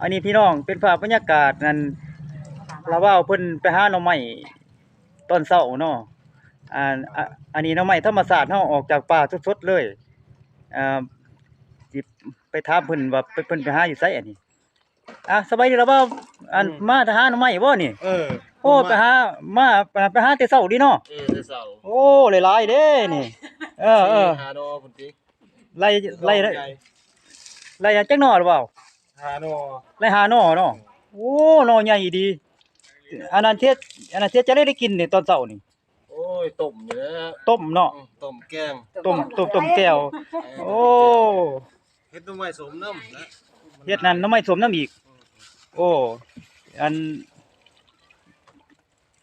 อันนี้พี่น้องเป็นภาพบรรยากาศนั่นเราว่าเพิ่นไปหาหน่อไม้ตอนเช้าเนาะอ่าอ่ะอันนี้หน่อไม้ธรรมชาติเฮาออกจากป่าสดๆเลยอ่าสิไปถามเพิ่นว่าเพิ่นไปหาอยู่ไสอันนี้สบายดีล่ะบ่มาหาหน่อไม้บ่นี่โอ้ไปหามาไปหาแต่เช้าดีเนาะแต่เช้าโอ้หลายๆเด้นี่หาดอพุ่นติไล่ไล่ไล่จักหน่อหรือเปล่าหาดอไล่หาหน่อเนาะโอ้หน่อใหญ่ดีอันนั้นเทศจะได้กินนี่ตอนเช้านี่โอ้ยต้มอยู่แล้ว ต้มเนาะต้มแกงต้มแก้วโอ้เฮ็ดหน่อไม้สมน้ำนะเฮ็ดนั่นหน่อไม้ส้มน้ำอีกโอ้อัน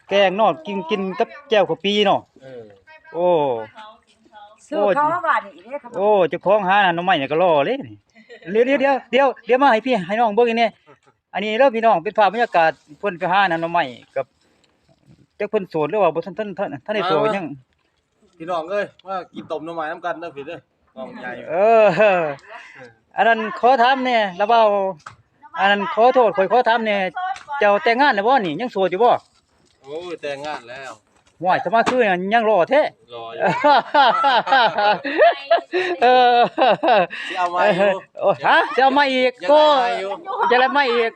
แกงเนาะกินกับแจ่วข้าวปีเนาะโอ้ซื้อเขาว่าบาดนี่เด้ครับโอ้เจ้าของหาหน่อไม้เนี่ยก็รอเลยนี่เดี๋ยวมาให้พี่ให้น้องเบิ่งอีกแน่อันนี้เด้อพี่น้องเป็นภาพบรรยากาศเพิ่นไปหาหน่อไม้กับจักเพิ่นโสดหรือว่าบ่ทันได้โสดยัง พี่น้องเอ้ยมากินต้มหน่อไม้นำกันเด้อพี่เด้อน้องใหญ่อันนั้นขอถามแหน่แล้วเว้าอันนั้นขอโทษข่อยขอถามแหน่เจ้าแต่งงานแล้วบ่นี่ยังโสดอยู่บ่โอ้ยแต่งงานแล้วว้ายสมาคือยังรอแท้รออยู่สิเอามาอยู่สิเอามาอีกก็จะได้มาอีก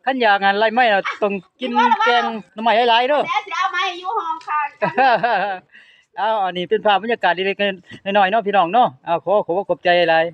คันอยากงานไรไม่ต้องกินแกงหน่อไม้หลายๆเด้อสิเอามาให้อยู่ห้องค่ะ อันนี้เป็นภาพบรรยากาศเล็กๆน้อยๆเนาะพี่น้องเนาะขอขอบใจหลาย